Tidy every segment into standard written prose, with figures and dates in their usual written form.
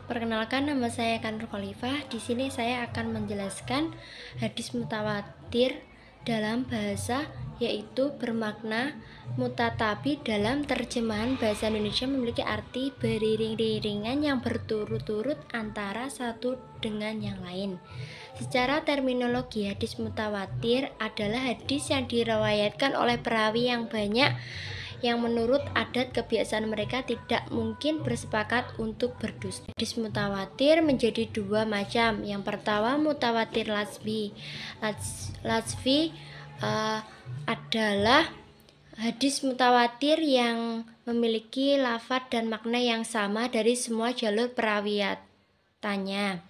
Perkenalkan, nama saya Kanur Khalifah. Di sini saya akan menjelaskan hadis mutawatir dalam bahasa, yaitu bermakna mutatabi. Dalam terjemahan bahasa Indonesia memiliki arti beriring-iringan yang berturut-turut antara satu dengan yang lain. Secara terminologi, hadis mutawatir adalah hadis yang diriwayatkan oleh perawi yang banyak, yang menurut adat kebiasaan mereka tidak mungkin bersepakat untuk berdusta. Hadis mutawatir menjadi dua macam. Yang pertama, mutawatir latsfi. Latsfi adalah hadis mutawatir yang memiliki lafadz dan makna yang sama dari semua jalur perawiatannya.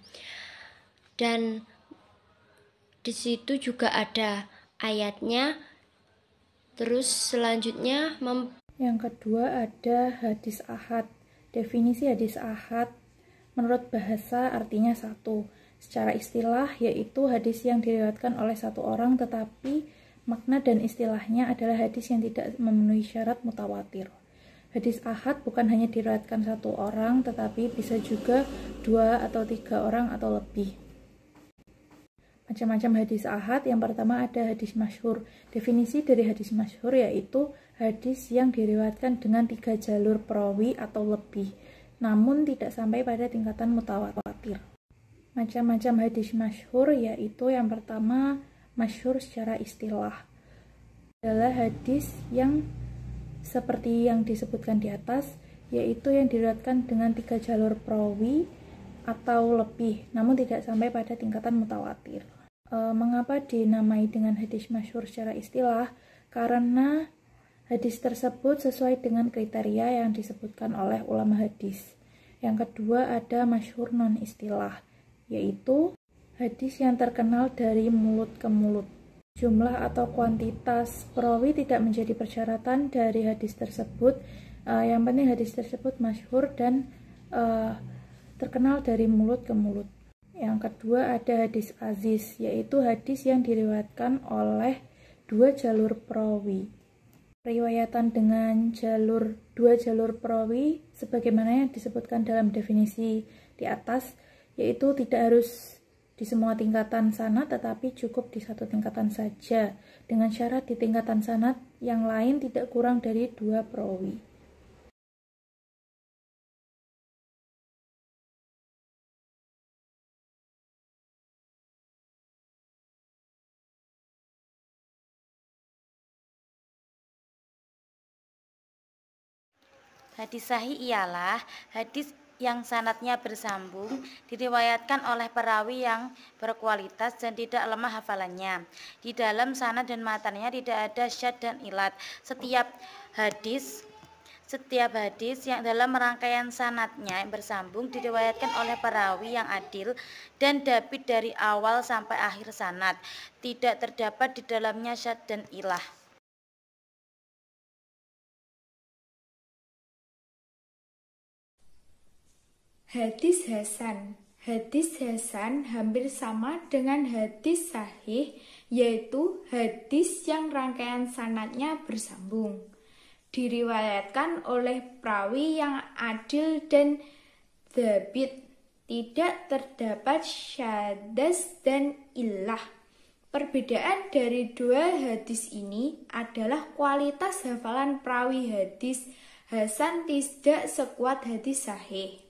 Dan di situ juga ada ayatnya. Terus selanjutnya yang kedua ada hadis ahad. Definisi hadis ahad menurut bahasa artinya satu. Secara istilah yaitu hadis yang diriwayatkan oleh satu orang tetapi makna dan istilahnya adalah hadis yang tidak memenuhi syarat mutawatir. Hadis ahad bukan hanya diriwayatkan satu orang tetapi bisa juga 2 atau 3 orang atau lebih. Macam-macam hadis ahad. Yang pertama ada hadis masyhur. Definisi dari hadis masyhur yaitu hadis yang diriwayatkan dengan 3 jalur perawi atau lebih, namun tidak sampai pada tingkatan mutawatir. Macam-macam hadis masyhur yaitu yang pertama, masyhur secara istilah adalah hadis yang seperti yang disebutkan di atas, yaitu yang diriwayatkan dengan 3 jalur perawi atau lebih, namun tidak sampai pada tingkatan mutawatir. Mengapa dinamai dengan hadis masyhur secara istilah? Karena hadis tersebut sesuai dengan kriteria yang disebutkan oleh ulama hadis. Yang kedua ada masyhur non istilah, yaitu hadis yang terkenal dari mulut ke mulut. Jumlah atau kuantitas perawi tidak menjadi persyaratan dari hadis tersebut. Yang penting hadis tersebut masyhur dan terkenal dari mulut ke mulut. Yang kedua ada hadis aziz, yaitu hadis yang diriwayatkan oleh 2 jalur perawi. Riwayatan dengan 2 jalur perawi sebagaimana yang disebutkan dalam definisi di atas, yaitu tidak harus di semua tingkatan sanad tetapi cukup di satu tingkatan saja, dengan syarat di tingkatan sanad yang lain tidak kurang dari 2 perawi. Hadis sahih ialah hadis yang sanadnya bersambung, diriwayatkan oleh perawi yang berkualitas dan tidak lemah hafalannya. Di dalam sanad dan matannya tidak ada syad dan ilat. Setiap hadis yang dalam rangkaian sanadnya bersambung diriwayatkan oleh perawi yang adil dan dabit dari awal sampai akhir sanad. Tidak terdapat di dalamnya syad dan ilah. Hadis hasan. Hadis hasan hampir sama dengan hadis sahih, yaitu hadis yang rangkaian sanadnya bersambung, diriwayatkan oleh perawi yang adil dan dhabit, tidak terdapat syadzaz dan illah. Perbedaan dari 2 hadis ini adalah kualitas hafalan perawi hadis hasan tidak sekuat hadis sahih.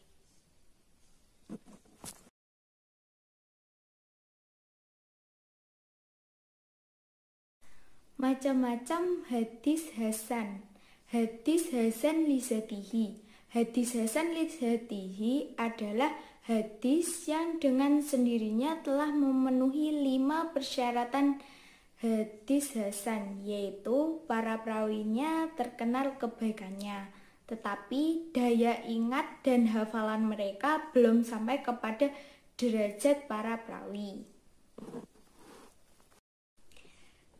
Macam-macam hadis hasan. Hadis hasan li dzatihi. Hadis hasan li dzatihi adalah hadis yang dengan sendirinya telah memenuhi 5 persyaratan hadis hasan, yaitu para perawinya terkenal kebaikannya, tetapi daya ingat dan hafalan mereka belum sampai kepada derajat para perawi.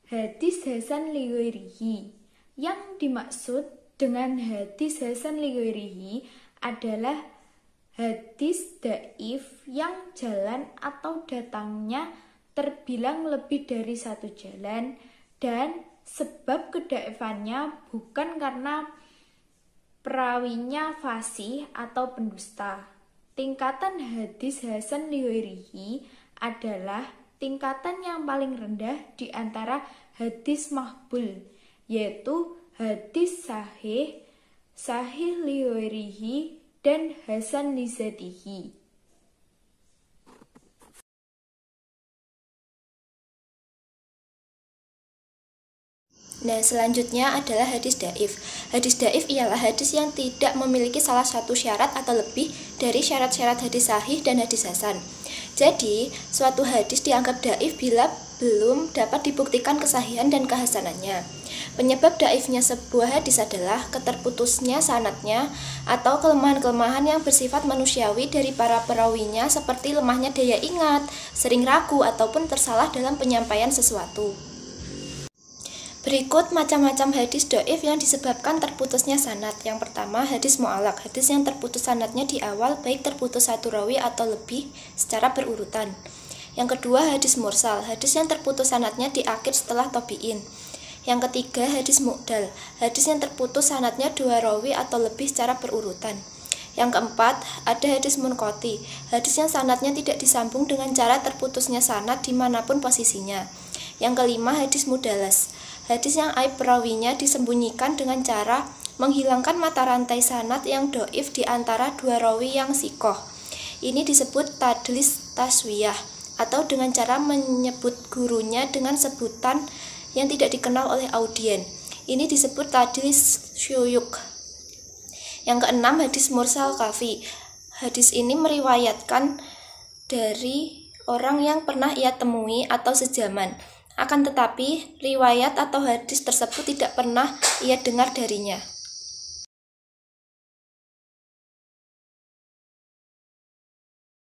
Hadis hasan li ghairihi. Yang dimaksud dengan hadis hasan li ghairihi adalah hadis dhaif yang jalan atau datangnya terbilang lebih dari 1 jalan, dan sebab kedhaifannya bukan karena perawinya fasih atau pendusta, tingkatan hadis Hasan li ghairihi adalah tingkatan yang paling rendah di antara hadis maqbul, yaitu hadis sahih, sahih li ghairihi, dan hasan li zatihi. Nah, selanjutnya adalah hadis dhaif. Hadis dhaif ialah hadis yang tidak memiliki salah satu syarat atau lebih dari syarat-syarat hadis sahih dan hadis hasan. Jadi, suatu hadis dianggap dhaif bila belum dapat dibuktikan kesahihan dan kehasanannya. Penyebab dhaifnya sebuah hadis adalah keterputusnya sanadnya atau kelemahan-kelemahan yang bersifat manusiawi dari para perawinya seperti lemahnya daya ingat, sering ragu, ataupun tersalah dalam penyampaian sesuatu. Berikut macam-macam hadis dhaif yang disebabkan terputusnya sanad. Yang pertama, hadis mu'allaq, hadis yang terputus sanadnya di awal, baik terputus satu rawi atau lebih secara berurutan. Yang kedua, hadis mursal, hadis yang terputus sanadnya di akhir setelah tabi'in. Yang ketiga, hadis mu'dal, hadis yang terputus sanadnya dua rawi atau lebih secara berurutan. Yang keempat, ada hadis munqati, hadis yang sanadnya tidak disambung dengan cara terputusnya sanad dimanapun posisinya. Yang kelima, hadis mudalas, hadis yang aib perawinya disembunyikan dengan cara menghilangkan mata rantai sanad yang dhaif di antara dua rawi yang sikoh. Ini disebut tadlis taswiyah, atau dengan cara menyebut gurunya dengan sebutan yang tidak dikenal oleh audien. Ini disebut tadlis syuyuk. Yang keenam, hadis mursal kafi. Hadis ini meriwayatkan dari orang yang pernah ia temui atau sejaman. Akan tetapi, riwayat atau hadis tersebut tidak pernah ia dengar darinya.